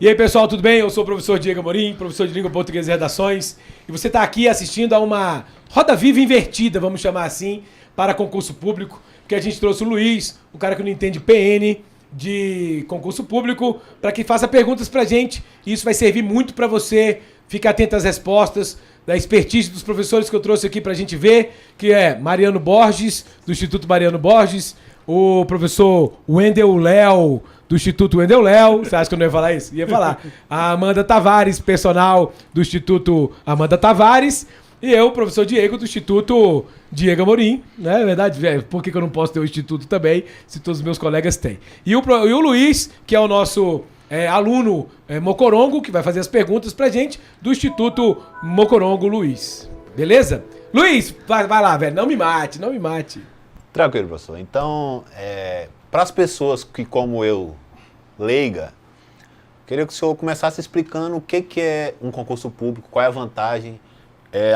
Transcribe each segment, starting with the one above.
E aí, pessoal, tudo bem? Eu sou o professor Diego Amorim, professor de Língua Portuguesa e Redações, e você está aqui assistindo a uma roda viva invertida, vamos chamar assim, para concurso público, que a gente trouxe o Luiz, o cara que não entende PN de concurso público, para que faça perguntas pra gente, e isso vai servir muito para você. Fique atento às respostas, da expertise dos professores que eu trouxe aqui pra gente ver, que é Mariano Borges, do Instituto Mariano Borges, o professor Wendel Léo, do Instituto Wendel Léo. Você acha que eu não ia falar isso? Ia falar. A Amanda Tavares, personal do Instituto Amanda Tavares. E eu, professor Diego, do Instituto Diego Amorim. Não é verdade? Por que eu não posso ter o Instituto também, se todos os meus colegas têm? E o Luiz, que é o nosso aluno Mocorongo, que vai fazer as perguntas pra gente, do Instituto Mocorongo Luiz. Beleza? Luiz, vai lá, velho. Não me mate, não me mate. Tranquilo, professor. Então, para as pessoas que, como eu, leiga, queria que o senhor começasse explicando o que é um concurso público, qual é a vantagem.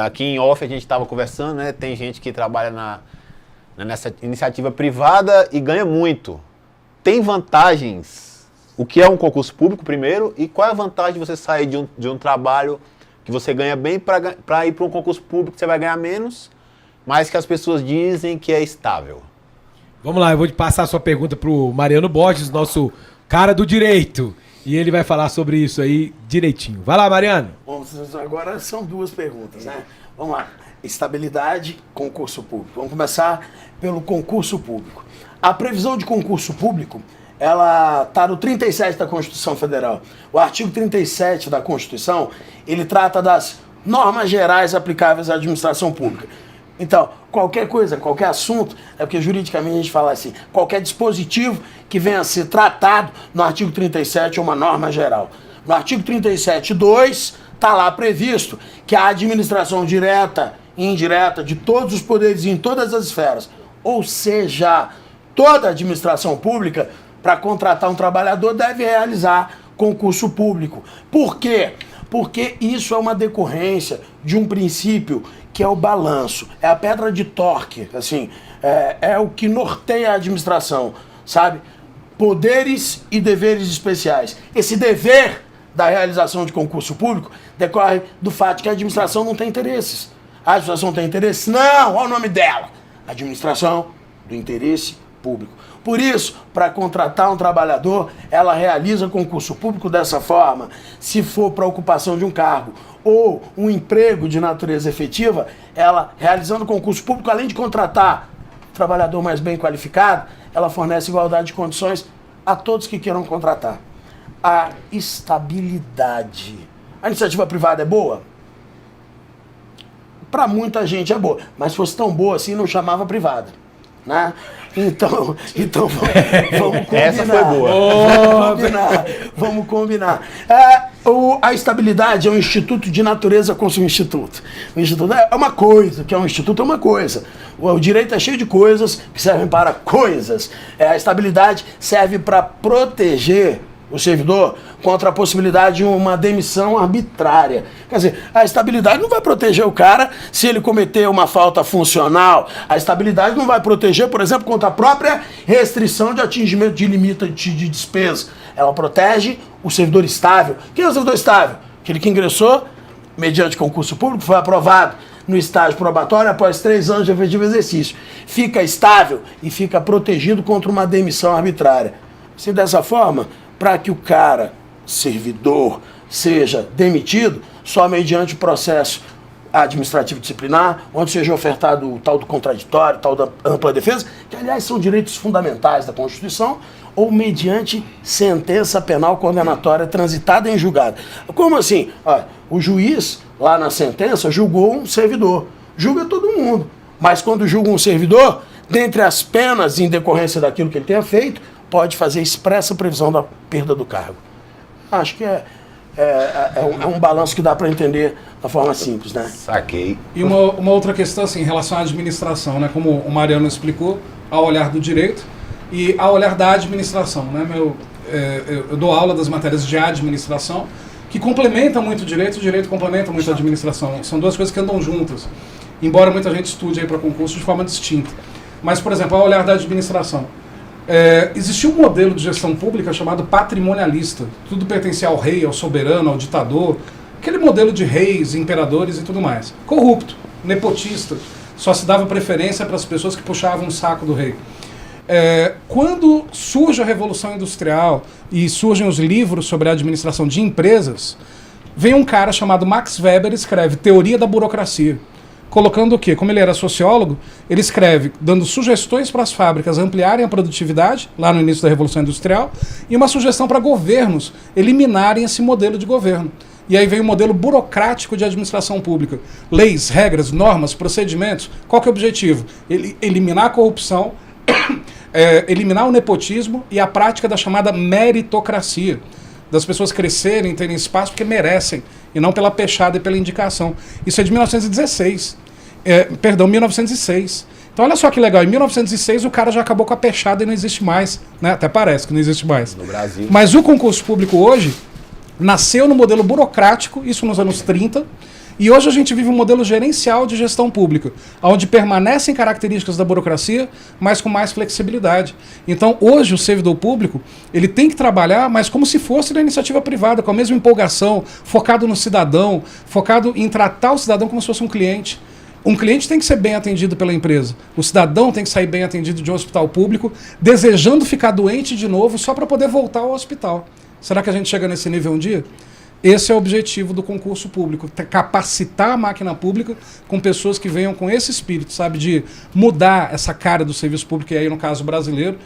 Aqui em off a gente estava conversando, né? Tem gente que trabalha nessa iniciativa privada e ganha muito. Tem vantagens? O que é um concurso público, primeiro, e qual é a vantagem de você sair de um trabalho que você ganha bem para ir para um concurso público que você vai ganhar menos, mas que as pessoas dizem que é estável? Vamos lá, eu vou passar a sua pergunta pro Mariano Borges, nosso cara do direito. E ele vai falar sobre isso aí direitinho. Vai lá, Mariano. Bom, agora são duas perguntas, né? Vamos lá. Estabilidade, concurso público. Vamos começar pelo concurso público. A previsão de concurso público, ela está no 37 da Constituição Federal. O artigo 37 da Constituição, ele trata das normas gerais aplicáveis à administração pública. Então, qualquer coisa, qualquer assunto, é porque juridicamente a gente fala assim, qualquer dispositivo que venha a ser tratado no artigo 37 é uma norma geral. No artigo 37.2 está lá previsto que a administração direta e indireta de todos os poderes em todas as esferas, ou seja, toda a administração pública, para contratar um trabalhador, deve realizar concurso público. Por quê? Porque isso é uma decorrência de um princípio que é o balanço, é a pedra de torque, assim, é o que norteia a administração, sabe? Poderes e deveres especiais. Esse dever da realização de concurso público decorre do fato que a administração não tem interesses. A administração tem interesse? Não! Olha o nome dela! Administração do interesse público. Por isso, para contratar um trabalhador, ela realiza concurso público dessa forma. Se for para ocupação de um cargo ou um emprego de natureza efetiva, ela, realizando concurso público, além de contratar um trabalhador mais bem qualificado, ela fornece igualdade de condições a todos que queiram contratar. A estabilidade. A iniciativa privada é boa? Para muita gente é boa, mas se fosse tão boa assim, não chamava privada, né? Então vamos combinar. Essa foi boa. Vamos combinar. A estabilidade é um instituto de natureza como um instituto. O instituto é uma coisa, que é um instituto é uma coisa. O direito é cheio de coisas que servem para coisas. A estabilidade serve para proteger o servidor contra a possibilidade de uma demissão arbitrária. Quer dizer, a estabilidade não vai proteger o cara se ele cometer uma falta funcional. A estabilidade não vai proteger, por exemplo, contra a própria restrição de atingimento de limite de despesa. Ela protege o servidor estável. Quem é o servidor estável? Aquele que ingressou mediante concurso público, foi aprovado no estágio probatório após 3 anos de efetivo exercício. Fica estável e fica protegido contra uma demissão arbitrária. Assim, dessa forma, para que o cara, servidor, seja demitido, só mediante o processo administrativo disciplinar, onde seja ofertado o tal do contraditório, tal da ampla defesa, que aliás são direitos fundamentais da Constituição, ou mediante sentença penal condenatória transitada em julgado. Como assim? Olha, o juiz, lá na sentença, julgou um servidor. Julga todo mundo. Mas quando julga um servidor, dentre as penas em decorrência daquilo que ele tenha feito, pode fazer expressa previsão da perda do cargo. Acho que é um balanço que dá para entender da forma simples, né? Saquei. E uma outra questão, assim, em relação à administração, né? Como o Mariano explicou, ao olhar do direito e ao olhar da administração, né? Eu dou aula das matérias de administração, que complementam muito o direito complementa muito a administração. São duas coisas que andam juntas, embora muita gente estude aí para concurso de forma distinta. Mas, por exemplo, ao olhar da administração, Existia um modelo de gestão pública chamado patrimonialista. Tudo pertencia ao rei, ao soberano, ao ditador. Aquele modelo de reis, imperadores e tudo mais. Corrupto, nepotista. Só se dava preferência para as pessoas que puxavam o saco do rei. Quando surge a Revolução Industrial e surgem os livros sobre a administração de empresas, vem um cara chamado Max Weber e escreve Teoria da Burocracia. Colocando o quê? Como ele era sociólogo, ele escreve dando sugestões para as fábricas ampliarem a produtividade, lá no início da Revolução Industrial, e uma sugestão para governos eliminarem esse modelo de governo. E aí vem o modelo burocrático de administração pública. Leis, regras, normas, procedimentos. Qual que é o objetivo? Eliminar a corrupção, eliminar o nepotismo e a prática da chamada meritocracia. Das pessoas crescerem, terem espaço porque merecem, e não pela pechada e pela indicação. Isso é de 1916. 1906. Então olha só que legal, em 1906 o cara já acabou com a pechada e não existe mais, né? Até parece que não existe mais. No Brasil. Mas o concurso público hoje nasceu no modelo burocrático, isso nos anos 30, e hoje a gente vive um modelo gerencial de gestão pública, onde permanecem características da burocracia, mas com mais flexibilidade. Então hoje o servidor público ele tem que trabalhar, mas como se fosse na iniciativa privada, com a mesma empolgação, focado no cidadão, focado em tratar o cidadão como se fosse um cliente. Um cliente tem que ser bem atendido pela empresa. O cidadão tem que sair bem atendido de um hospital público, desejando ficar doente de novo só para poder voltar ao hospital. Será que a gente chega nesse nível um dia? Esse é o objetivo do concurso público, capacitar a máquina pública com pessoas que venham com esse espírito, sabe, de mudar essa cara do serviço público, e aí no caso brasileiro,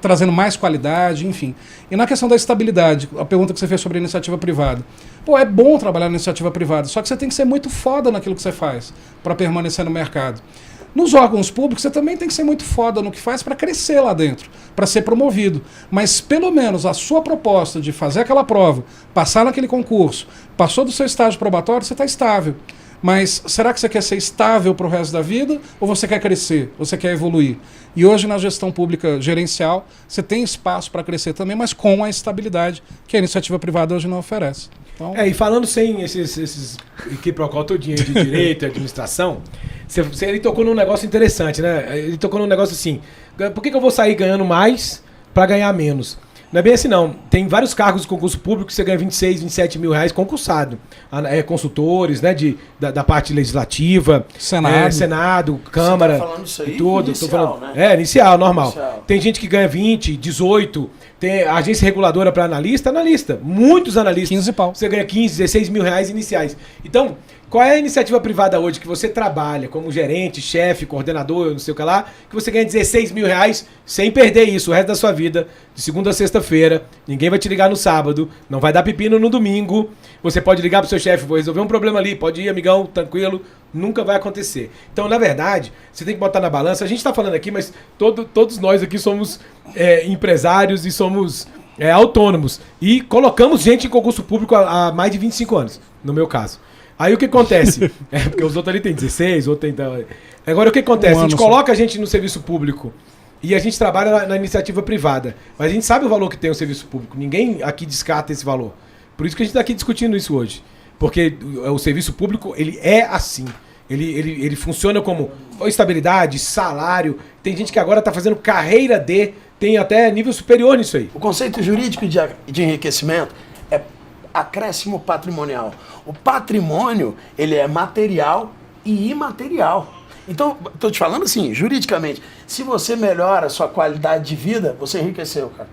trazendo mais qualidade, enfim. E na questão da estabilidade, a pergunta que você fez sobre a iniciativa privada. Pô, é bom trabalhar na iniciativa privada, só que você tem que ser muito foda naquilo que você faz para permanecer no mercado. Nos órgãos públicos, você também tem que ser muito foda no que faz para crescer lá dentro, para ser promovido. Mas, pelo menos, a sua proposta de fazer aquela prova, passar naquele concurso, passou do seu estágio probatório, você está estável. Mas será que você quer ser estável para o resto da vida ou você quer crescer, você quer evoluir? E hoje, na gestão pública gerencial, você tem espaço para crescer também, mas com a estabilidade que a iniciativa privada hoje não oferece. Então... e falando sem esses equiprocol todinho de direito e administração, ele tocou num negócio interessante, né? Ele tocou num negócio assim, por que eu vou sair ganhando mais para ganhar menos? Não é bem assim, não. Tem vários cargos de concurso público que você ganha 26, 27 mil reais concursado. Consultores, né, da parte legislativa, Senado, Câmara. Você tá falando isso aí? E tudo. Inicial, né? Inicial, normal. Inicial. Tem gente que ganha 20, 18, tem agência reguladora para analista, muitos analistas. 15 pau. Você ganha 15, 16 mil reais iniciais. Então, qual é a iniciativa privada hoje que você trabalha como gerente, chefe, coordenador, não sei o que lá, que você ganha 16 mil reais sem perder isso o resto da sua vida, de segunda a sexta-feira, ninguém vai te ligar no sábado, não vai dar pepino no domingo, você pode ligar pro seu chefe, vou resolver um problema ali, pode ir, amigão, tranquilo, nunca vai acontecer. Então, na verdade, você tem que botar na balança, a gente tá falando aqui, mas todos nós aqui somos empresários e somos autônomos, e colocamos gente em concurso público há mais de 25 anos, no meu caso. Aí o que acontece? Porque os outros ali tem 16, outros tem... Agora o que acontece? A gente coloca a gente no serviço público e a gente trabalha na iniciativa privada. Mas a gente sabe o valor que tem o serviço público. Ninguém aqui descarta esse valor. Por isso que a gente está aqui discutindo isso hoje. Porque o serviço público, ele é assim. Ele funciona como estabilidade, salário. Tem gente que agora está fazendo carreira tem até nível superior nisso aí. O conceito jurídico de enriquecimento é acréscimo patrimonial. O patrimônio, ele é material e imaterial. Então, estou te falando assim, juridicamente, se você melhora a sua qualidade de vida, você enriqueceu, cara.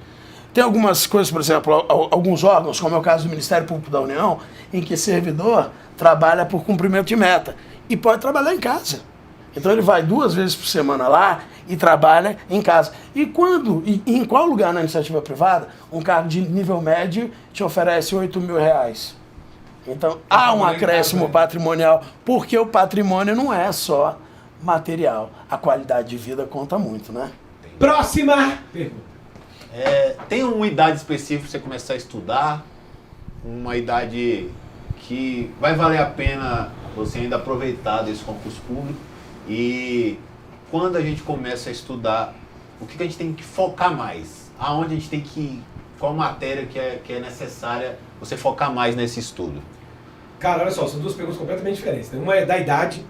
Tem algumas coisas, por exemplo, alguns órgãos, como é o caso do Ministério Público da União, em que servidor trabalha por cumprimento de meta e pode trabalhar em casa. Então ele vai 2 vezes por semana lá e trabalha em casa. E em qual lugar na iniciativa privada, um cargo de nível médio te oferece 8 mil reais? Então há um acréscimo patrimonial, porque o patrimônio não é só material. A qualidade de vida conta muito, né? Próxima pergunta. Tem uma idade específica para você começar a estudar? Uma idade que vai valer a pena você ainda aproveitar desse concurso público? E quando a gente começa a estudar, o que a gente tem que focar mais? Aonde a gente tem que ir? Qual matéria que é necessária você focar mais nesse estudo? Cara, olha só, são 2 perguntas completamente diferentes. Uma é da idade.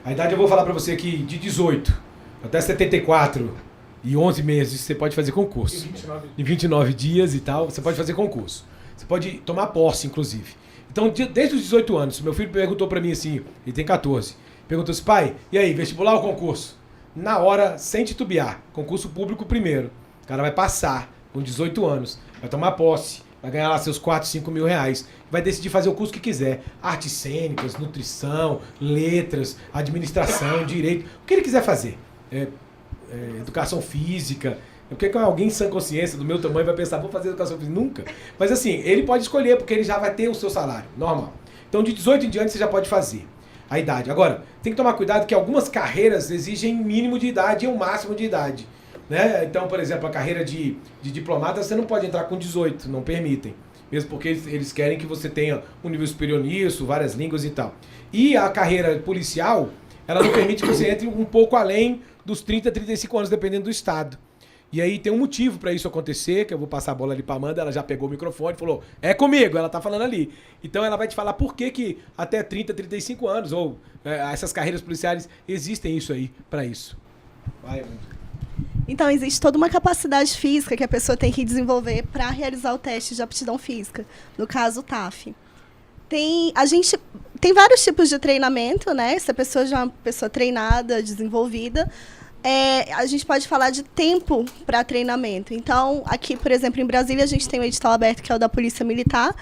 A idade eu vou falar pra você aqui de 18 até 74. e 11 meses você pode fazer concurso. Em 29 dias e tal, você pode fazer concurso. Você pode tomar posse, inclusive. Então, desde os 18 anos, meu filho perguntou pra mim assim, ele tem 14, perguntou assim, pai, e aí, vestibular ou concurso? Na hora, sem titubear, concurso público primeiro. O cara vai passar com 18 anos, vai tomar posse, vai ganhar lá seus 4, 5 mil reais, vai decidir fazer o curso que quiser. Artes cênicas, nutrição, letras, administração, direito, o que ele quiser fazer. Educação física. Porque alguém em sã consciência do meu tamanho vai pensar, vou fazer educação física? Nunca. Mas assim, ele pode escolher, porque ele já vai ter o seu salário, normal. Então de 18 em diante você já pode fazer a idade. Agora, tem que tomar cuidado que algumas carreiras exigem mínimo de idade e um máximo de idade. Né? Então, por exemplo, a carreira de diplomata, você não pode entrar com 18, não permitem. Mesmo porque eles querem que você tenha um nível superior nisso, várias línguas e tal. E a carreira policial, ela não permite que você entre um pouco além dos 30, 35 anos, dependendo do estado. E aí tem um motivo para isso acontecer, que eu vou passar a bola ali pra Amanda, ela já pegou o microfone e falou, é comigo, ela tá falando ali. Então ela vai te falar por que até 30, 35 anos, ou essas carreiras policiais, existem isso aí, para isso. Vai, Amanda. Então, existe toda uma capacidade física que a pessoa tem que desenvolver para realizar o teste de aptidão física, no caso o TAF. A gente tem vários tipos de treinamento, né? Se a pessoa já é uma pessoa treinada, desenvolvida, a gente pode falar de tempo para treinamento. Então, aqui, por exemplo, em Brasília, a gente tem um edital aberto que é o da Polícia Militar.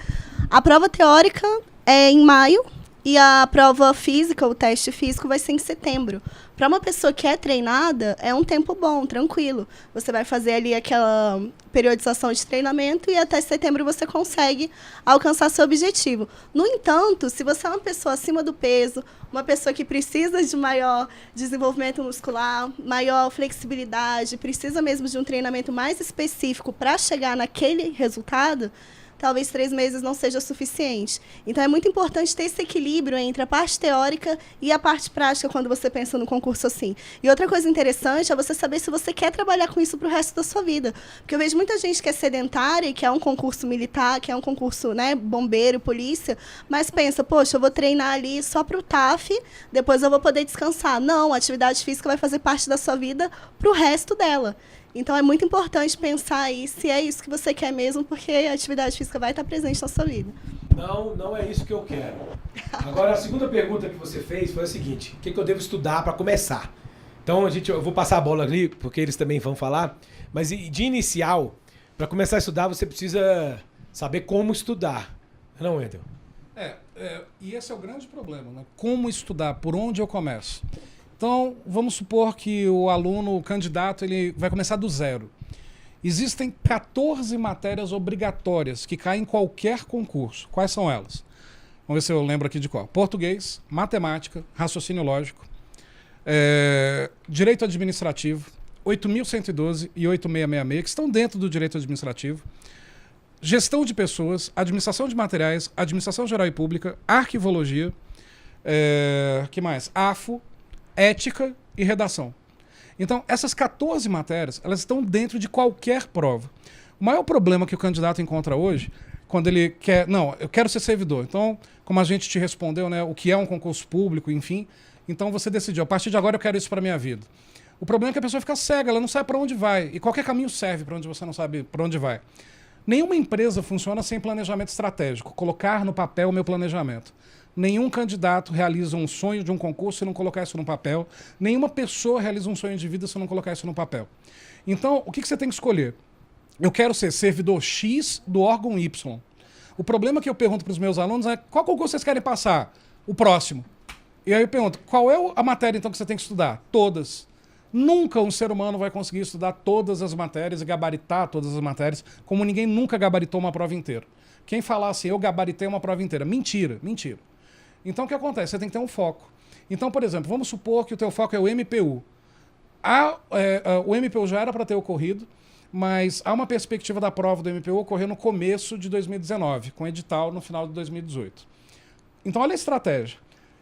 A prova teórica é em maio e a prova física, o teste físico, vai ser em setembro. Para uma pessoa que é treinada, é um tempo bom, tranquilo. Você vai fazer ali aquela periodização de treinamento e até setembro você consegue alcançar seu objetivo. No entanto, se você é uma pessoa acima do peso, uma pessoa que precisa de maior desenvolvimento muscular, maior flexibilidade, precisa mesmo de um treinamento mais específico para chegar naquele resultado, talvez 3 meses não seja suficiente. Então, é muito importante ter esse equilíbrio entre a parte teórica e a parte prática quando você pensa no concurso assim. E outra coisa interessante é você saber se você quer trabalhar com isso para o resto da sua vida. Porque eu vejo muita gente que é sedentária e que é um concurso militar, que é um concurso, né, bombeiro, polícia, mas pensa, poxa, eu vou treinar ali só para o TAF, depois eu vou poder descansar. Não, a atividade física vai fazer parte da sua vida para o resto dela. Então, é muito importante pensar aí se é isso que você quer mesmo, porque a atividade física vai estar presente na sua vida. Não é isso que eu quero. Agora, a segunda pergunta que você fez foi a seguinte, o que eu devo estudar para começar? Então, eu vou passar a bola ali, porque eles também vão falar, mas de inicial, para começar a estudar, você precisa saber como estudar. Não, Wendel? E esse é o grande problema, né? Como estudar? Por onde eu começo? Então, vamos supor que o aluno, o candidato, ele vai começar do zero. Existem 14 matérias obrigatórias que caem em qualquer concurso. Quais são elas? Vamos ver se eu lembro aqui de qual. Português, matemática, raciocínio lógico, direito administrativo, 8.112 e 8.666, que estão dentro do direito administrativo, gestão de pessoas, administração de materiais, administração geral e pública, arquivologia, que mais? AFO, ética e redação. Então, essas 14 matérias, elas estão dentro de qualquer prova. O maior problema que o candidato encontra hoje, quando ele quer... Não, eu quero ser servidor. Então, como a gente te respondeu, né, o que é um concurso público, enfim, então você decidiu, a partir de agora eu quero isso para minha vida. O problema é que a pessoa fica cega, ela não sabe para onde vai. E qualquer caminho serve para onde você não sabe para onde vai. Nenhuma empresa funciona sem planejamento estratégico, colocar no papel o meu planejamento. Nenhum candidato realiza um sonho de um concurso se não colocar isso no papel. Nenhuma pessoa realiza um sonho de vida se não colocar isso no papel. Então, o que você tem que escolher? Eu quero ser servidor X do órgão Y. O problema que eu pergunto para os meus alunos é qual concurso vocês querem passar? O próximo. E aí eu pergunto, qual é a matéria então que você tem que estudar? Todas. Nunca um ser humano vai conseguir estudar todas as matérias e gabaritar todas as matérias, como ninguém nunca gabaritou uma prova inteira. Quem falar assim, eu gabaritei uma prova inteira, mentira, mentira. Então, o que acontece? Você tem que ter um foco. Então, por exemplo, vamos supor que o teu foco é o MPU. O MPU já era para ter ocorrido, mas há uma perspectiva da prova do MPU ocorrer no começo de 2019, com edital no final de 2018. Então, olha a estratégia.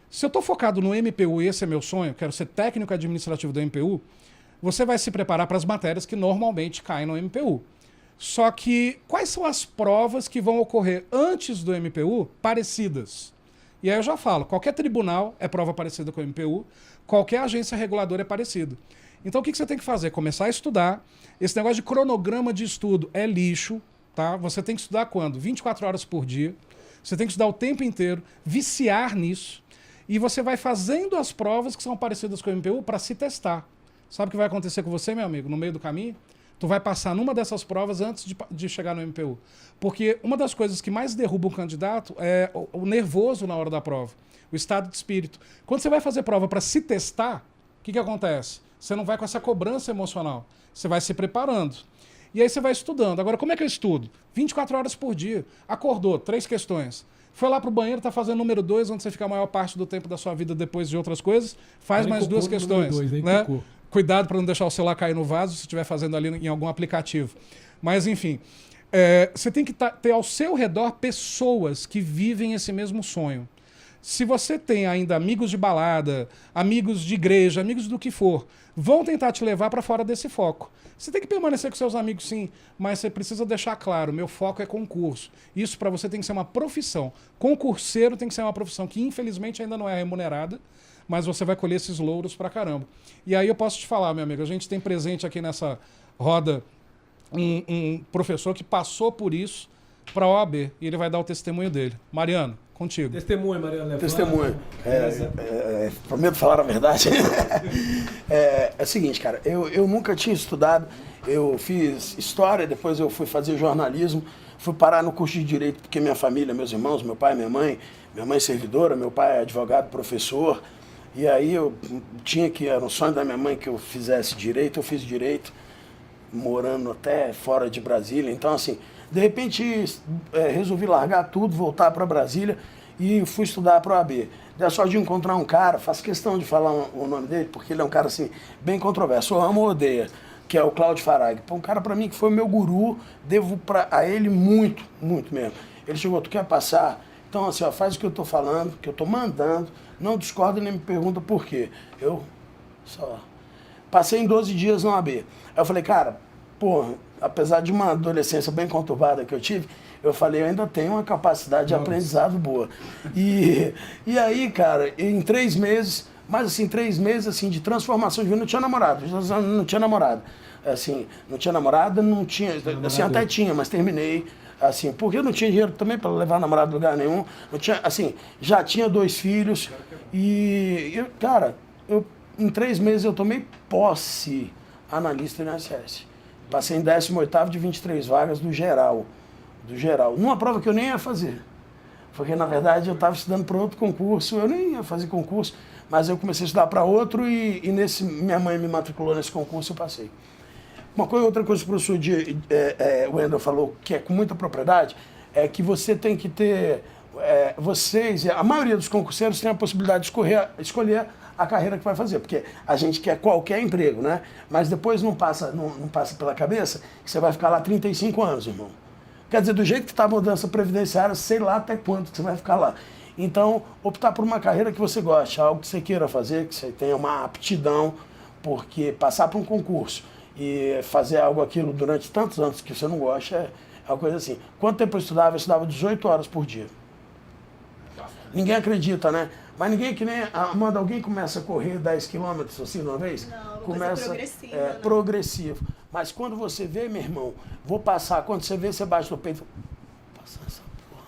Se eu estou focado no MPU e esse é meu sonho, quero ser técnico administrativo do MPU, você vai se preparar para as matérias que normalmente caem no MPU. Só que, quais são as provas que vão ocorrer antes do MPU parecidas? E aí eu já falo, qualquer tribunal é prova parecida com o MPU, qualquer agência reguladora é parecido. Então o que você tem que fazer? Começar a estudar. Esse negócio de cronograma de estudo é lixo, tá? Você tem que estudar quando? 24 horas por dia. Você tem que estudar o tempo inteiro, viciar nisso. E você vai fazendo as provas que são parecidas com o MPU para se testar. Sabe o que vai acontecer com você, meu amigo, no meio do caminho? Tu vai passar numa dessas provas antes de chegar no MPU. Porque uma das coisas que mais derruba um candidato é o nervoso na hora da prova, o estado de espírito. Quando você vai fazer prova para se testar, o que acontece? Você não vai com essa cobrança emocional. Você vai se preparando. E aí você vai estudando. Agora, como é que eu estudo? 24 horas por dia. Acordou, 3 questões. Foi lá pro banheiro, tá fazendo número 2, onde você fica a maior parte do tempo da sua vida depois de outras coisas. Faz mais 2 questões. Né? Cuidado para não deixar o celular cair no vaso se estiver fazendo ali em algum aplicativo. Mas, enfim, você tem que ter ao seu redor pessoas que vivem esse mesmo sonho. Se você tem ainda amigos de balada, amigos de igreja, amigos do que for, vão tentar te levar para fora desse foco. Você tem que permanecer com seus amigos, sim, mas você precisa deixar claro, meu foco é concurso. Isso para você tem que ser uma profissão. Concurseiro tem que ser uma profissão que infelizmente ainda não é remunerada, mas você vai colher esses louros pra caramba. E aí eu posso te falar, meu amigo, a gente tem presente aqui nessa roda um professor que passou por isso para a OAB, e ele vai dar o testemunho dele. Mariano, contigo. Testemunha, Mariano. Testemunha. Prometo falar a verdade. É o seguinte, cara, eu nunca tinha estudado, eu fiz história, depois eu fui fazer jornalismo, fui parar no curso de Direito, porque minha família, meus irmãos, meu pai, minha mãe é servidora, meu pai é advogado, professor, e aí eu tinha que, era um sonho da minha mãe que eu fizesse Direito, eu fiz Direito, morando até fora de Brasília, então assim, de repente resolvi largar tudo, voltar para Brasília e fui estudar para a OAB. Deu sorte de encontrar um cara, faço questão de falar o nome dele, porque ele é um cara assim, bem controverso, eu amo ou odeia, que é o Cláudio Farag. Um cara para mim que foi meu guru, devo a ele muito, muito mesmo. Ele chegou, tu quer passar? Então assim, ó, faz o que eu tô falando, que eu tô mandando, não discorda nem me pergunta por quê. Eu só passei em 12 dias na OAB. Aí eu falei, cara, porra, apesar de uma adolescência bem conturbada que eu tive, eu falei, eu ainda tenho uma capacidade de aprendizado boa. E aí, cara, em 3 meses, mas assim, 3 meses assim, de transformação de vida, não tinha namorado, assim, não tinha namorada, não tinha, assim, até tinha, mas terminei, assim, porque eu não tinha dinheiro também para levar namorado em lugar nenhum, não tinha, assim, já tinha 2 filhos, cara, em 3 meses eu tomei posse analista do INSS. Passei em 18º de 23 vagas do geral. Numa prova que eu nem ia fazer. Porque, na verdade, eu estava estudando para outro concurso, eu nem ia fazer concurso, mas eu comecei a estudar para outro e minha mãe me matriculou nesse concurso e eu passei. Outra coisa que o professor Wendel falou, que é com muita propriedade, é que você tem que ter... a maioria dos concurseiros tem a possibilidade de escolher a carreira que vai fazer, porque a gente quer qualquer emprego, né? Mas depois não passa pela cabeça que você vai ficar lá 35 anos, irmão. Quer dizer, do jeito que está a mudança previdenciária, sei lá até quanto que você vai ficar lá. Então, optar por uma carreira que você goste, algo que você queira fazer, que você tenha uma aptidão, porque passar por um concurso e fazer aquilo durante tantos anos que você não gosta é uma coisa assim. Quanto tempo eu estudava? Eu estudava 18 horas por dia. Ninguém acredita, né? Mas ninguém que nem... Amanda, alguém começa a correr 10 quilômetros assim de uma vez? Não, começa progressivo. Né? Progressivo. Mas quando você vê, meu irmão, vou passar. Quando você vê, você bate no peito. Vou passar essa porra.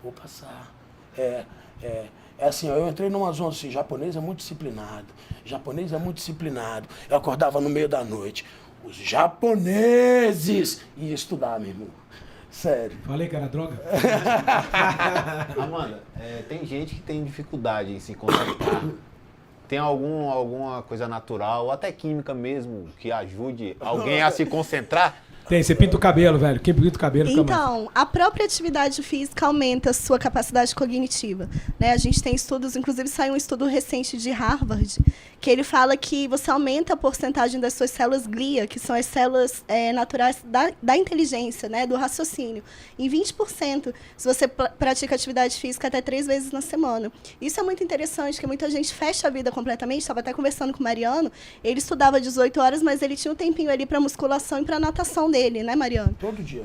Vou passar. É assim, eu entrei numa zona assim, japonês é muito disciplinado. Eu acordava no meio da noite. Os japoneses iam estudar, meu irmão. Sério. Falei que era droga? Amanda, tem gente que tem dificuldade em se concentrar. Tem alguma coisa natural, ou até química mesmo, que ajude alguém a se concentrar? Tem, você pinta o cabelo, velho. Quem pinta o cabelo fica mais. Então, a própria atividade física aumenta a sua capacidade cognitiva. Né? A gente tem estudos, inclusive saiu um estudo recente de Harvard, que ele fala que você aumenta a porcentagem das suas células glia, que são as células naturais da inteligência, né? Do raciocínio, em 20%, se você pratica atividade física até 3 vezes na semana. Isso é muito interessante, porque muita gente fecha a vida completamente. Estava até conversando com o Mariano, ele estudava 18 horas, mas ele tinha um tempinho ali para musculação e para natação dele, né, Mariano? Todo dia.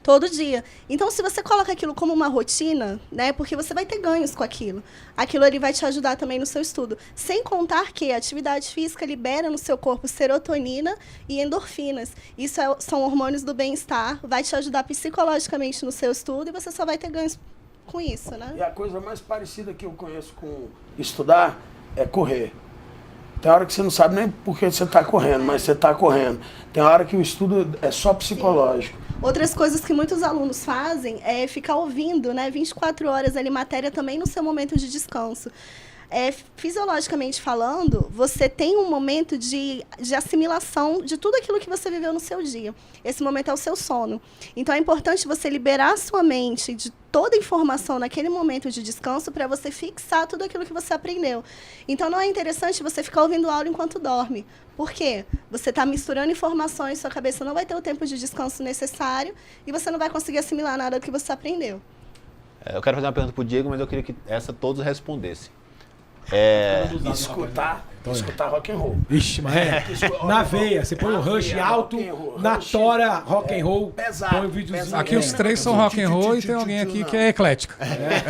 todo dia. Então, se você coloca aquilo como uma rotina, né, porque você vai ter ganhos com aquilo. Aquilo ali vai te ajudar também no seu estudo. Sem contar que a atividade física libera no seu corpo serotonina e endorfinas. Isso são hormônios do bem-estar, vai te ajudar psicologicamente no seu estudo e você só vai ter ganhos com isso, né? E a coisa mais parecida que eu conheço com estudar é correr. Tem hora que você não sabe nem por que você está correndo, mas você está correndo. Tem hora que o estudo é só psicológico. Sim. Outras coisas que muitos alunos fazem é ficar ouvindo, né, 24 horas ali matéria também no seu momento de descanso. Fisiologicamente falando, você tem um momento de assimilação de tudo aquilo que você viveu no seu dia. Esse momento é o seu sono. Então, é importante você liberar a sua mente de toda a informação naquele momento de descanso para você fixar tudo aquilo que você aprendeu. Então, não é interessante você ficar ouvindo aula enquanto dorme. Por quê? Você está misturando informações, sua cabeça não vai ter o tempo de descanso necessário e você não vai conseguir assimilar nada do que você aprendeu. Eu quero fazer uma pergunta para o Diego, mas eu queria que essa todos respondessem. Escutar rock and roll. Ixi, mas na veia, você põe o Rush alto, na tora rock and roll, pesado, põe o videozinho. Aqui os três são rock and roll e tem alguém aqui que é eclética.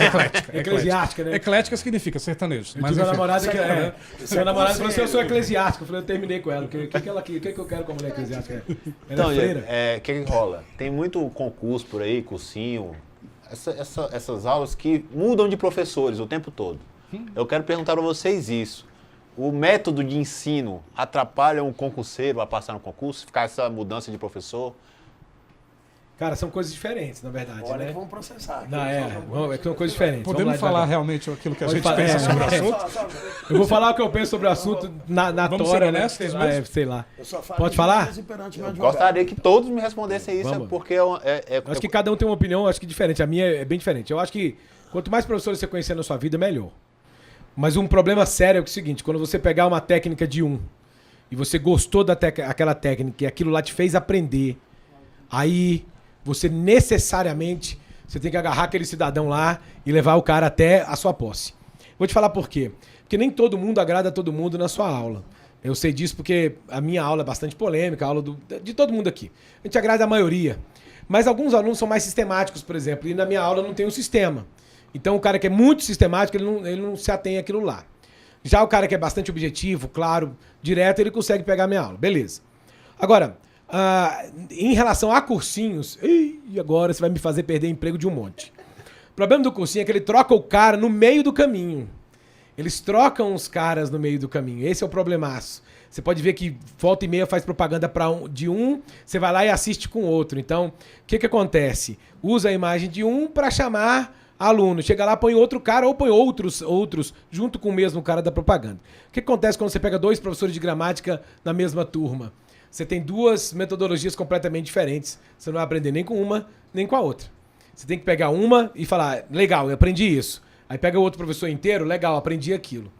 Eclética. Eclesiástica, né? Eclética significa sertanejo. Eu tive uma namorada que Seu namorada falou assim, eu sou eclesiástica. Eu falei, eu terminei com ela. O que eu quero com a mulher eclesiástica? Ela Então, é freira. o que rola? Tem muito concurso por aí, cursinho, essas aulas que mudam de professores o tempo todo. Eu quero perguntar para vocês isso. O método de ensino atrapalha um concurseiro a passar no concurso? Ficar essa mudança de professor? Cara, são coisas diferentes, na verdade, Olha né? que vamos processar. São coisas diferentes. Podemos falar realmente aquilo que a gente pensa sobre o assunto? Eu vou falar o que eu penso sobre o assunto na Vamos tora, ser né? honestos mesmo? Sei lá. Eu só falo Pode de falar? inglês e perante meu Eu advogado. gostaria que todos me respondessem isso, Vamos. porque Acho que cada um tem uma opinião, acho que diferente. A minha é bem diferente. Eu acho que quanto mais professores você conhecer na sua vida, melhor. Mas um problema sério é o seguinte, quando você pegar uma técnica de e você gostou daquela técnica e aquilo lá te fez aprender, aí você necessariamente você tem que agarrar aquele cidadão lá e levar o cara até a sua posse. Vou te falar por quê. Porque nem todo mundo agrada a todo mundo na sua aula. Eu sei disso porque a minha aula é bastante polêmica, a aula de todo mundo aqui. A gente agrada a maioria. Mas alguns alunos são mais sistemáticos, por exemplo, e na minha aula não tem um sistema. Então o cara que é muito sistemático, ele não se atém àquilo lá. Já o cara que é bastante objetivo, claro, direto, ele consegue pegar a minha aula. Beleza. Agora, em relação a cursinhos, agora você vai me fazer perder emprego de um monte. O problema do cursinho é que ele troca o cara no meio do caminho. Eles trocam os caras no meio do caminho. Esse é o problemaço. Você pode ver que volta e meia faz propaganda de um, você vai lá e assiste com outro. Então, o que acontece? Usa a imagem de um para chamar aluno. Chega lá, põe outro cara ou põe outros junto com o mesmo cara da propaganda. O que acontece quando você pega 2 professores de gramática na mesma turma? Você tem 2 metodologias completamente diferentes. Você não vai aprender nem com uma, nem com a outra. Você tem que pegar uma e falar, legal, eu aprendi isso. Aí pega o outro professor inteiro, legal, aprendi aquilo.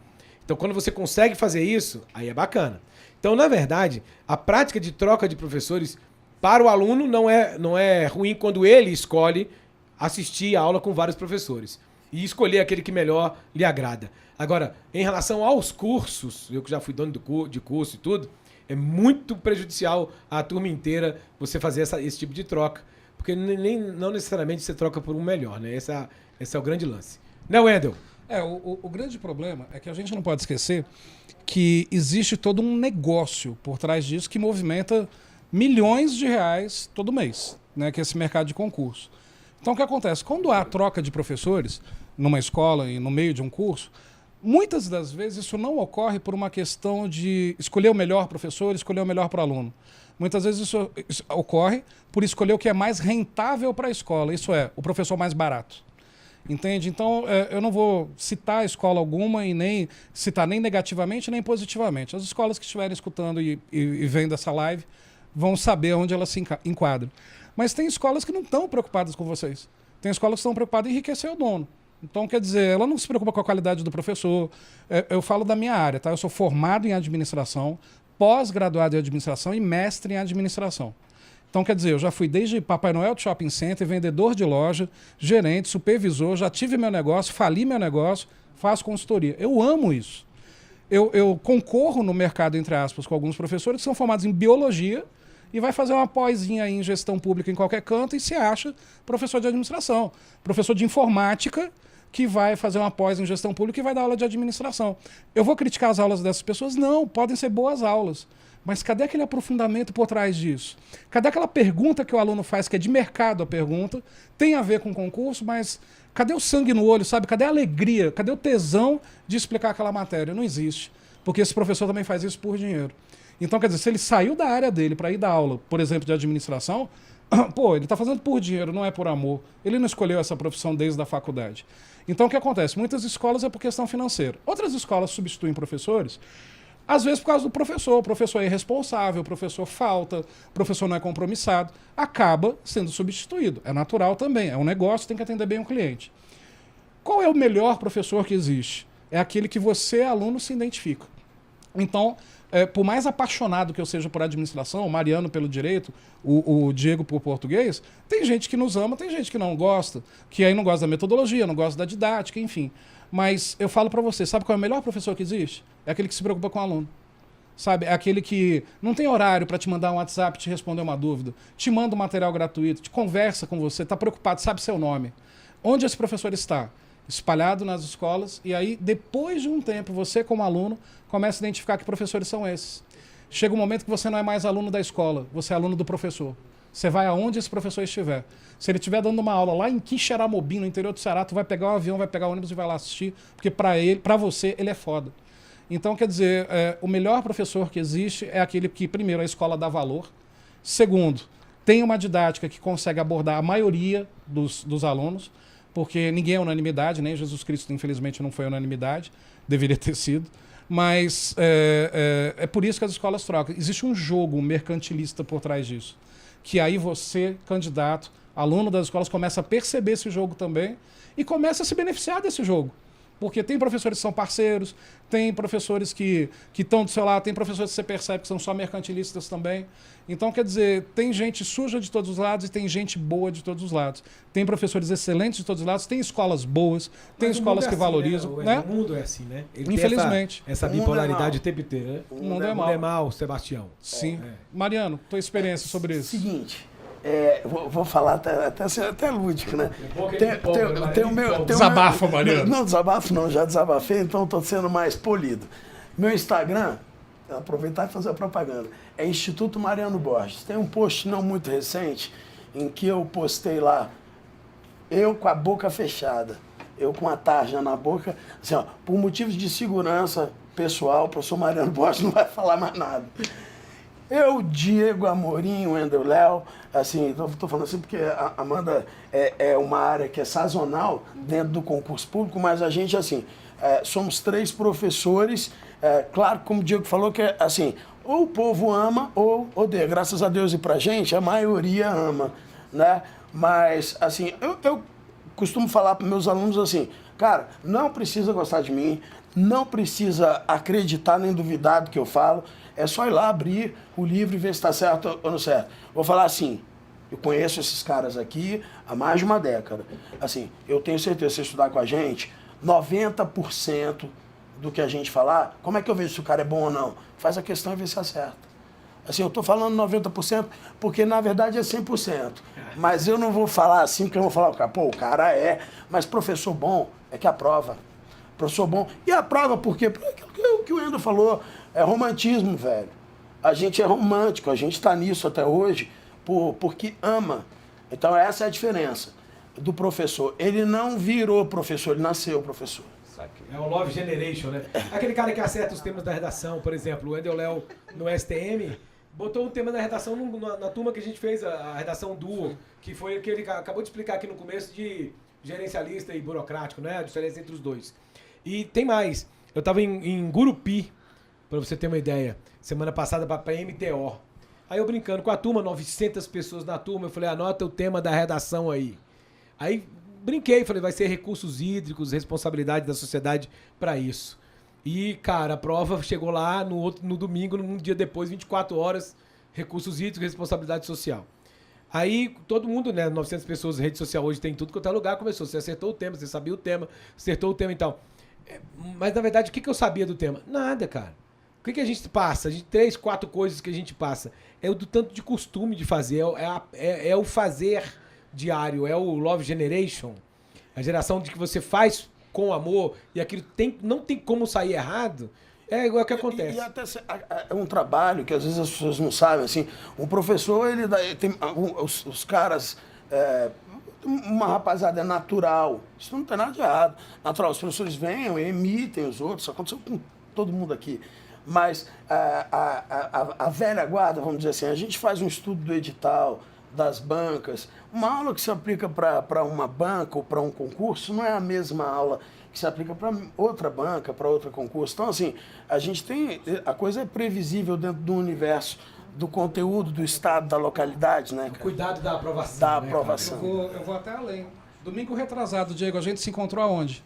Então, quando você consegue fazer isso, aí é bacana. Então, na verdade, a prática de troca de professores para o aluno não é ruim quando ele escolhe assistir a aula com vários professores e escolher aquele que melhor lhe agrada. Agora, em relação aos cursos, eu que já fui dono de curso e tudo, é muito prejudicial à turma inteira você fazer esse tipo de troca, porque não necessariamente você troca por um melhor, né? Esse é o grande lance. Né, Wendel? O grande problema é que a gente não pode esquecer que existe todo um negócio por trás disso que movimenta milhões de reais todo mês, né? Que é esse mercado de concurso. Então, o que acontece? Quando há troca de professores numa escola e no meio de um curso, muitas das vezes isso não ocorre por uma questão de escolher o melhor professor, escolher o melhor para o aluno. Muitas vezes isso ocorre por escolher o que é mais rentável para a escola, isso é, o professor mais barato. Entende? Então, eu não vou citar escola alguma e nem citar nem negativamente nem positivamente. As escolas que estiverem escutando e vendo essa live vão saber onde elas se enquadram. Mas tem escolas que não estão preocupadas com vocês. Tem escolas que estão preocupadas em enriquecer o dono. Então, quer dizer, ela não se preocupa com a qualidade do professor. Eu falo da minha área, tá? Eu sou formado em administração, pós-graduado em administração e mestre em administração. Então, quer dizer, eu já fui desde Papai Noel de shopping center, vendedor de loja, gerente, supervisor, já tive meu negócio, fali meu negócio, faço consultoria. Eu amo isso. Eu concorro no mercado, entre aspas, com alguns professores que são formados em biologia e vai fazer uma pós-inha aí em gestão pública em qualquer canto e se acha professor de administração. Professor de informática que vai fazer uma pós em gestão pública e vai dar aula de administração. Eu vou criticar as aulas dessas pessoas? Não, podem ser boas aulas. Mas cadê aquele aprofundamento por trás disso? Cadê aquela pergunta que o aluno faz, que é de mercado a pergunta, tem a ver com o concurso, mas cadê o sangue no olho, sabe? Cadê a alegria? Cadê o tesão de explicar aquela matéria? Não existe. Porque esse professor também faz isso por dinheiro. Então, quer dizer, se ele saiu da área dele para ir dar aula, por exemplo, de administração, pô, ele está fazendo por dinheiro, não é por amor. Ele não escolheu essa profissão desde a faculdade. Então, o que acontece? Muitas escolas é por questão financeira. Outras escolas substituem professores, às vezes por causa do professor. O professor é irresponsável, o professor falta, o professor não é compromissado. Acaba sendo substituído. É natural também, é um negócio, tem que atender bem o cliente. Qual é o melhor professor que existe? É aquele que você, aluno, se identifica. Então, por mais apaixonado que eu seja por administração, o Mariano pelo direito, o Diego por português, tem gente que nos ama, tem gente que não gosta, que aí não gosta da metodologia, não gosta da didática, enfim. Mas eu falo para você, sabe qual é o melhor professor que existe? É aquele que se preocupa com o aluno. Sabe? É aquele que não tem horário para te mandar um WhatsApp, te responder uma dúvida, te manda um material gratuito, te conversa com você, está preocupado, sabe seu nome. Onde esse professor está? Espalhado nas escolas, e aí, depois de um tempo, você como aluno, começa a identificar que professores são esses. Chega um momento que você não é mais aluno da escola, você é aluno do professor. Você vai aonde esse professor estiver. Se ele estiver dando uma aula lá em Quixeramobim, no interior do Ceará, tu vai pegar um avião, vai pegar o ônibus e vai lá assistir, porque para você, ele é foda. Então, quer dizer, o melhor professor que existe é aquele que, primeiro, a escola dá valor, segundo, tem uma didática que consegue abordar a maioria dos alunos, porque ninguém é unanimidade, nem Jesus Cristo, infelizmente, não foi unanimidade, deveria ter sido, mas é por isso que as escolas trocam. Existe um jogo mercantilista por trás disso, que aí você, candidato, aluno das escolas, começa a perceber esse jogo também e começa a se beneficiar desse jogo. Porque tem professores que são parceiros, tem professores que estão do seu lado, tem professores que você percebe que são só mercantilistas também. Então, quer dizer, tem gente suja de todos os lados e tem gente boa de todos os lados. Tem professores excelentes de todos os lados, tem escolas boas, tem escolas que valorizam. Né? Né? O mundo é assim, né? Ele infelizmente. Tem essa bipolaridade o tempo inteiro, né? O mundo é mal. Sebastião. Sim. Mariano, tua experiência sobre isso? Seguinte, vou falar até lúdico, né? Tem o meu... Desabafa, Mariano. Não, desabafo não, já desabafei, então estou sendo mais polido. Meu Instagram, aproveitar e fazer a propaganda, é Instituto Mariano Borges. Tem um post não muito recente em que eu postei lá, eu com a boca fechada, eu com a tarja na boca, assim, ó, por motivos de segurança pessoal, o professor Mariano Borges não vai falar mais nada. Eu, Diego Amorim, o Wendel Léo, assim, estou falando assim porque a Amanda é uma área que é sazonal dentro do concurso público, mas a gente, assim, somos 3 professores, claro, como o Diego falou, que é assim, ou o povo ama ou odeia. Graças a Deus e pra gente, a maioria ama, né? Mas, assim, eu costumo falar para meus alunos assim, cara, não precisa gostar de mim, não precisa acreditar nem duvidar do que eu falo, é só ir lá abrir o livro e ver se está certo ou não certo. Vou falar assim, eu conheço esses caras aqui há mais de uma década. Assim, eu tenho certeza, se você estudar com a gente, 90% do que a gente falar, como é que eu vejo se o cara é bom ou não? Faz a questão e vê se acerta. Assim, eu estou falando 90% porque, na verdade, é 100%. Mas eu não vou falar assim, porque eu vou falar, pô, o cara é... Mas professor bom é que aprova. Professor bom... E aprova por quê? Por aquilo que o Wendel falou, é romantismo, velho. A gente é romântico, a gente está nisso até hoje porque ama. Então, essa é a diferença do professor. Ele não virou professor, ele nasceu professor. É o Love Generation, né? Aquele cara que acerta os temas da redação, por exemplo, o Wendel Léo no STM... Botou um tema da redação na turma que a gente fez, a redação duo, que foi o que ele acabou de explicar aqui no começo de gerencialista e burocrático, né? A diferença entre os dois. E tem mais. Eu estava em Gurupi, para você ter uma ideia, semana passada para MTO. Aí eu brincando com a turma, 900 pessoas na turma, eu falei, anota o tema da redação aí. Aí brinquei, falei, vai ser recursos hídricos, responsabilidade da sociedade para isso. E, cara, a prova chegou lá no domingo, um dia depois, 24 horas, recursos hídricos e responsabilidade social. Aí, todo mundo, né, 900 pessoas, rede social hoje tem tudo quanto é lugar, começou. Você acertou o tema, você sabia o tema, acertou o tema e tal. Mas, na verdade, o que eu sabia do tema? Nada, cara. O que a gente passa? 3, 4 coisas que a gente passa. É o do tanto de costume de fazer, é o fazer diário, é o Love Generation, a geração de que você faz com amor e aquilo não tem como sair errado. É igual que acontece. E até é um trabalho que às vezes as pessoas não sabem, assim, o professor, ele tem os caras, uma rapaziada é natural, isso não tem nada de errado, natural, os professores venham e emitem os outros, isso aconteceu com todo mundo aqui, mas a velha guarda, vamos dizer assim, a gente faz um estudo do edital, das bancas, uma aula que se aplica para uma banca ou para um concurso não é a mesma aula que se aplica para outra banca, para outro concurso. Então, assim, a coisa é previsível dentro do universo do conteúdo, do estado, da localidade, né, cara? Cuidado da aprovação. Da né, aprovação. Eu vou até além. Domingo retrasado, Diego, a gente se encontrou aonde?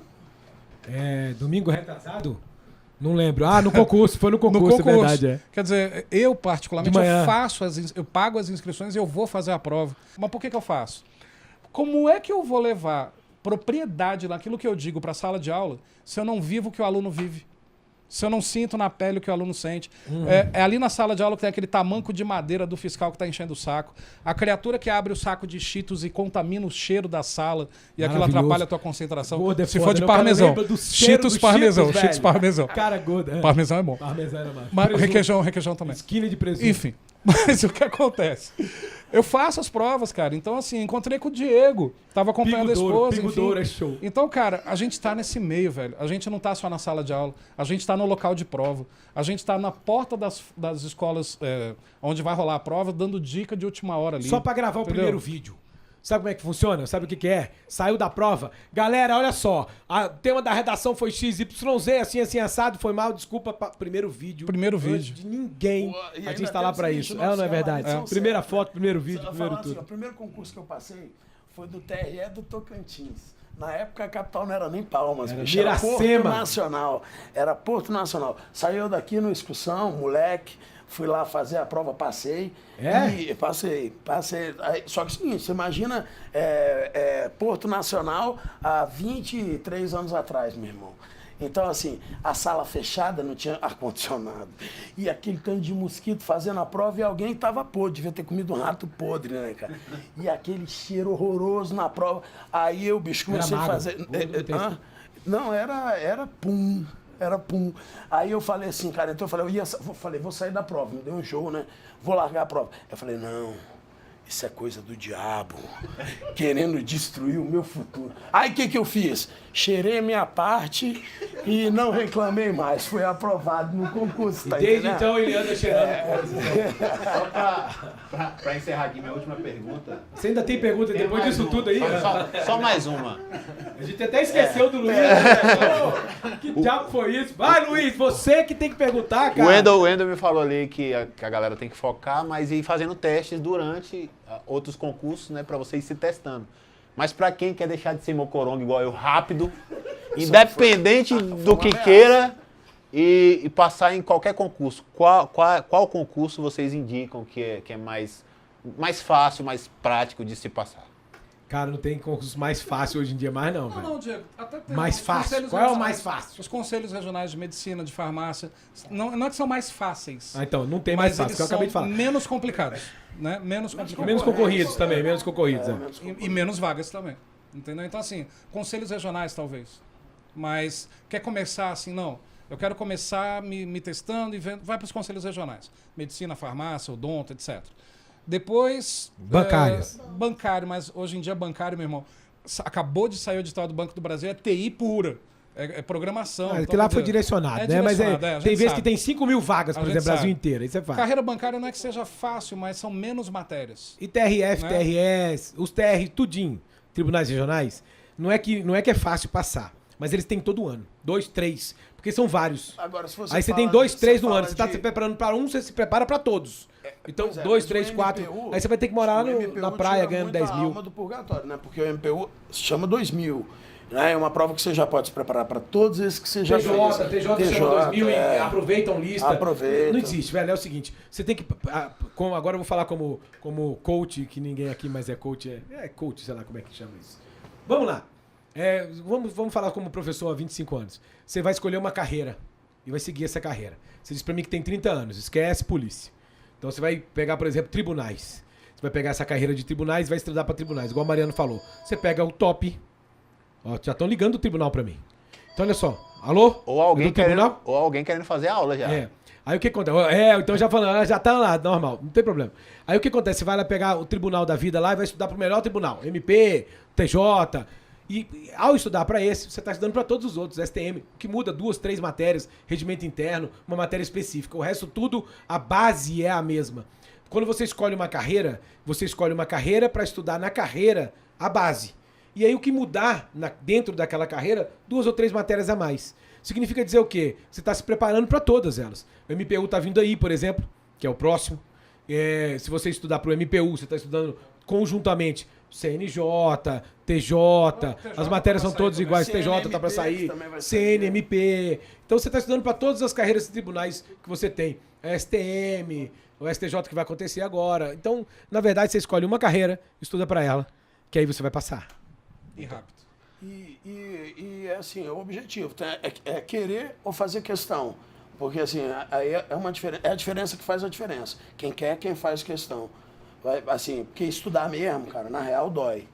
Domingo retrasado? Não lembro. No concurso, foi no concurso, é verdade. Quer dizer, eu particularmente, De manhã. eu pago as inscrições e eu vou fazer a prova. Mas por que eu faço? Como é que eu vou levar propriedade naquilo que eu digo para a sala de aula se eu não vivo o que o aluno vive? Se eu não sinto na pele o que o aluno sente. É ali na sala de aula que tem aquele tamanco de madeira do fiscal que está enchendo o saco. A criatura que abre o saco de Cheetos e contamina o cheiro da sala e aquilo Maravilhoso. atrapalha a tua concentração. Gordo é Se foda, for de né? O cara parmesão. lembra do cheiro Cheetos do parmesão. Cheetos, Cheetos velho. parmesão. Cara gordo. Parmesão é bom. Parmesão era mais. Mas Presunto. requeijão também. Esquina de presunto. Enfim, mas o que acontece? Eu faço as provas, cara. Então, assim, encontrei com o Diego. Tava acompanhando a esposa. Pingo enfim. Douro é show. Então, cara, a gente tá nesse meio, velho. A gente não tá só na sala de aula. A gente tá no local de prova. A gente tá na porta das escolas onde vai rolar a prova, dando dica de última hora ali. Só pra gravar o Entendeu? primeiro vídeo. Sabe como é que funciona? Sabe o que é? Saiu da prova. Galera, olha só. O tema da redação foi XYZ, assim, assado. Foi mal, desculpa. Primeiro vídeo. Primeiro Antes vídeo. de ninguém. Pô, e A gente ainda tá lá tem o pra seguinte, isso. não, Não é sei lá, verdade? edição Primeira certa. foto, primeiro vídeo, Você vai primeiro falar assim, tudo. ó, o primeiro concurso que eu passei foi do TRE do Tocantins. Na época a capital não era nem Palmas, Era bicho, era Porto Iracema. Nacional. Era Porto Nacional. Saiu daqui no excursão, moleque, fui lá fazer a prova, passei. E passei. Aí, só que é o seguinte, você imagina Porto Nacional há 23 anos atrás, meu irmão. Então, assim, a sala fechada, não tinha ar-condicionado. E aquele tanto de mosquito fazendo a prova e alguém tava podre, devia ter comido um rato podre, né, cara? E aquele cheiro horroroso na prova. Aí eu, bicho, comecei a magro, fazer. gordo, Não, era pum. Era pum. Aí eu falei assim, cara, então eu falei, vou sair da prova, me deu um show, né? Vou largar a prova. Eu falei, não. Isso é coisa do diabo, querendo destruir o meu futuro. Aí o que eu fiz? Cheirei minha parte e não reclamei mais. Fui aprovado no concurso, tá Desde entendendo? então ele anda cheirando. Só pra encerrar aqui, minha última pergunta. Você ainda tem pergunta depois mais disso uma. tudo aí? Só mais uma. A gente até esqueceu do Luiz. Que diabo foi isso? Vai, Luiz, você que tem que perguntar, cara. O Wendel me falou ali que a galera tem que focar, mas ir fazendo testes durante outros concursos, né, pra você ir se testando. Mas pra quem quer deixar de ser mocorongo igual eu, rápido, independente do que queira e passar em qualquer concurso, qual concurso vocês indicam que é mais fácil, mais prático de se passar? Cara, não tem concurso mais fácil hoje em dia mais não, velho. Não, Diego. Até tem Mais os fácil. conselhos Qual é o regionais- mais fácil? Os conselhos regionais de medicina, de farmácia, não é que são mais fáceis. Então, não tem mais mas fácil, eles que eu acabei de são falar. menos complicados, né? Menos complicados. Menos concorridos também, menos concorridos. E menos vagas também. Entendeu? Então, assim, conselhos regionais, talvez. Mas quer começar assim, não. Eu quero começar me testando e vendo. Vai para os conselhos regionais. Medicina, farmácia, odonto, etc. Depois. Bancários. Bancário, mas hoje em dia bancário, meu irmão. Acabou de sair o edital do Banco do Brasil, é TI pura. É programação. Mas então, que lá quer foi dizer, direcionado, é né? Mas direcionado, a tem gente vezes sabe. que tem 5 mil vagas, por A exemplo, gente Brasil sabe. inteiro. Isso é fácil. Carreira bancária não é que seja fácil, mas são menos matérias. E TRF, Né? TRS, os TR, tudinho, tribunais regionais, não é que é fácil passar, mas eles têm todo ano. 2, 3, porque são vários. Agora, se Aí você fala tem 2, de- 3 no fala ano. Você tá de- se preparando para um, você se prepara para todos. Então, Pois é, 2, mas o 3, 4. MPU, Aí você vai ter que morar o MPU na praia tira ganhando muito 10 a mil. alma do purgatório, né? Porque o MPU se chama 2000. Né? É uma prova que você já pode se preparar para todos esses que você já TJ, fez. TJ chama 2000 e aproveitam lista. Aproveita. Não existe, velho. É o seguinte, você tem que... Agora eu vou falar como coach, que ninguém aqui mais é coach. É coach, sei lá como é que chama isso. Vamos lá. Vamos falar como professor há 25 anos. Você vai escolher uma carreira. e vai seguir essa carreira. Você diz pra mim que tem 30 anos, esquece polícia. Então você vai pegar, por exemplo, tribunais. Você vai pegar essa carreira de tribunais e vai estudar pra tribunais, igual o Mariano falou. Você pega o top. Ó, já estão ligando o tribunal pra mim. Então olha só, alô? Ou alguém, Do tribunal? ou alguém querendo fazer aula já. É. Aí o que acontece? Então já falando, já tá lá, normal, não tem problema. Aí o que acontece? Você vai lá pegar o tribunal da vida lá e vai estudar pro melhor tribunal. MP, TJ. E ao estudar para esse, você está estudando para todos os outros, STM, que muda 2, 3 matérias, regimento interno, uma matéria específica. O resto tudo, a base é a mesma. Quando você escolhe uma carreira para estudar na carreira a base. E aí o que mudar dentro daquela carreira, 2 ou 3 matérias a mais. Significa dizer o quê? Você está se preparando para todas elas. O MPU está vindo aí, por exemplo, que é o próximo. Se você estudar para o MPU, você está estudando conjuntamente CNJ, TJ, as matérias são todas iguais, TJ está para sair, CNMP. Então você está estudando para todas as carreiras de tribunais que você tem. STM, o STJ que vai acontecer agora. Então, na verdade, você escolhe uma carreira, estuda para ela, que aí você vai passar. E rápido. E assim, o objetivo é querer ou fazer questão. Porque assim, aí é a diferença que faz a diferença. Quem quer, quem faz questão. Assim, porque estudar mesmo, cara, na real dói.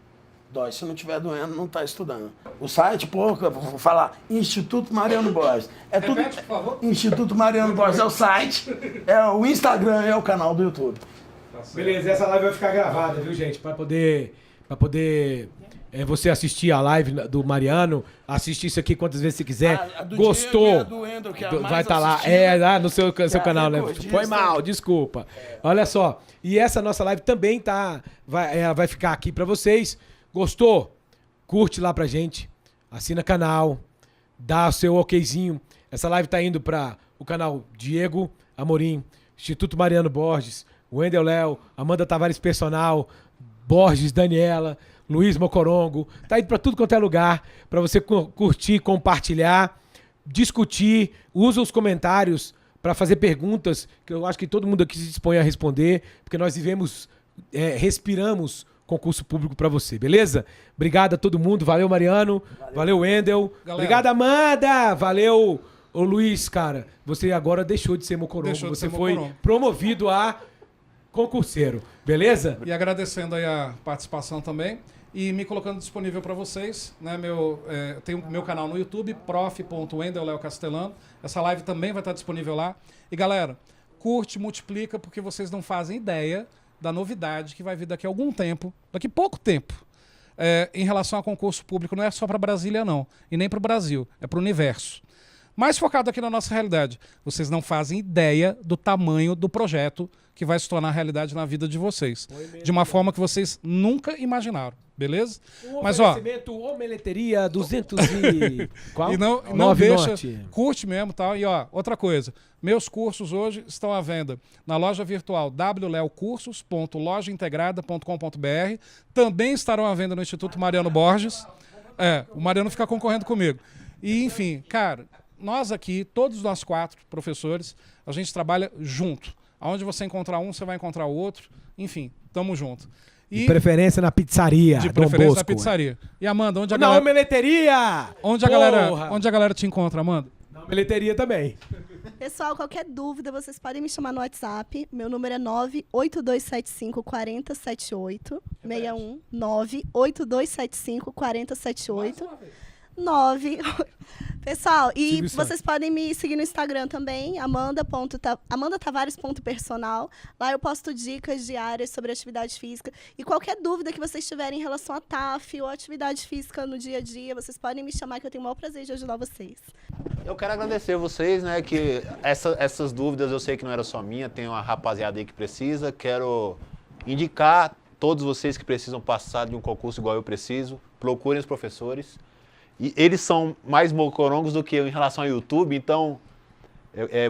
Dói. Se não estiver doendo, não está estudando. O site, eu vou falar, Instituto Mariano Borges. Repete, por favor. Instituto Mariano Borges é o site, é o Instagram, é o canal do YouTube. Beleza, essa live vai ficar gravada, viu, gente? Para poder você assistir a live do Mariano, assistir isso aqui quantas vezes você quiser. Gostou? Do Ender, que é vai estar lá. Lá no seu canal, né? Foi mal, desculpa. Olha só. E essa nossa live também vai ficar aqui pra vocês. Gostou? Curte lá pra gente. Assina canal. Dá o seu okzinho. Essa live tá indo pra o canal Diego Amorim, Instituto Mariano Borges, Wendel Léo, Amanda Tavares Personal, Borges Daniela, Luiz Mocorongo, tá indo pra tudo quanto é lugar, pra você curtir, compartilhar, discutir, usa os comentários pra fazer perguntas, que eu acho que todo mundo aqui se dispõe a responder, porque nós respiramos concurso público pra você, beleza? Obrigado a todo mundo, valeu Mariano, valeu Wendel, obrigado Amanda, valeu ô Luiz, cara, você agora deixou de ser Mocorongo, você foi promovido a concurseiro, beleza? E agradecendo aí a participação também e me colocando disponível para vocês, né? Tem o meu canal no YouTube, prof.wendelleocastelano. Essa live também vai estar disponível lá. E galera, curte, multiplica, porque vocês não fazem ideia da novidade que vai vir daqui a algum tempo, daqui a pouco tempo, em relação a concurso público. Não é só para Brasília não, e nem para o Brasil, é para o universo. Mais focado aqui na nossa realidade. Vocês não fazem ideia do tamanho do projeto que vai se tornar realidade na vida de vocês. De uma forma que vocês nunca imaginaram, beleza? Mas ó, Omeleteria 200 e... Qual? E não deixa, curte mesmo, tal. E ó, outra coisa, meus cursos hoje estão à venda na loja virtual wleocursos.lojaintegrada.com.br. Também estarão à venda no Instituto Mariano Borges. O Mariano fica concorrendo comigo. E enfim, cara, nós aqui, todos nós 4 professores, a gente trabalha junto. Aonde você encontrar um, você vai encontrar o outro. Enfim, tamo junto. De preferência na pizzaria. De preferência na pizzaria. E Amanda, onde a galera... Na omeleteria! Onde a galera te encontra, Amanda? Na omeleteria também. Pessoal, qualquer dúvida, vocês podem me chamar no WhatsApp. Meu número é 98275-4078. 61 98275-4078. 9. Pessoal, e vocês podem me seguir no Instagram também, amandatavares.personal. Lá eu posto dicas diárias sobre atividade física. E qualquer dúvida que vocês tiverem em relação a TAF ou atividade física no dia a dia, vocês podem me chamar que eu tenho o maior prazer de ajudar vocês. Eu quero agradecer vocês, né, que essas dúvidas eu sei que não era só minha, tem uma rapaziada aí que precisa. Quero indicar todos vocês que precisam passar de um concurso igual eu preciso, procurem os professores. E eles são mais mocorongos do que eu em relação ao YouTube, então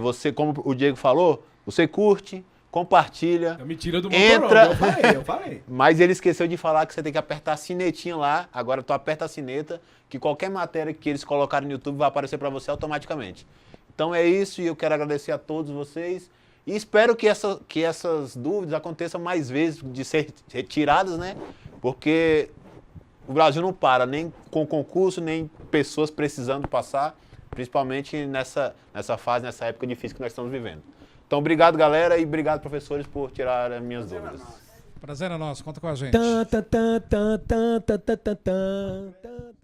você, como o Diego falou, você curte, compartilha, me tira do entra, eu falei. Mas ele esqueceu de falar que você tem que apertar a sinetinha lá, agora tu aperta a sineta, que qualquer matéria que eles colocarem no YouTube vai aparecer para você automaticamente. Então é isso, e eu quero agradecer a todos vocês, e espero que essas dúvidas aconteçam mais vezes de ser retiradas, né, porque... O Brasil não para, nem com concurso, nem pessoas precisando passar. principalmente nessa fase, nessa época difícil que nós estamos vivendo. Então, obrigado, galera, e obrigado, professores, por tirar as minhas dúvidas. Prazer é nosso, conta com a gente. Tan, tan, tan, tan, tan, tan, tan, tan, tan.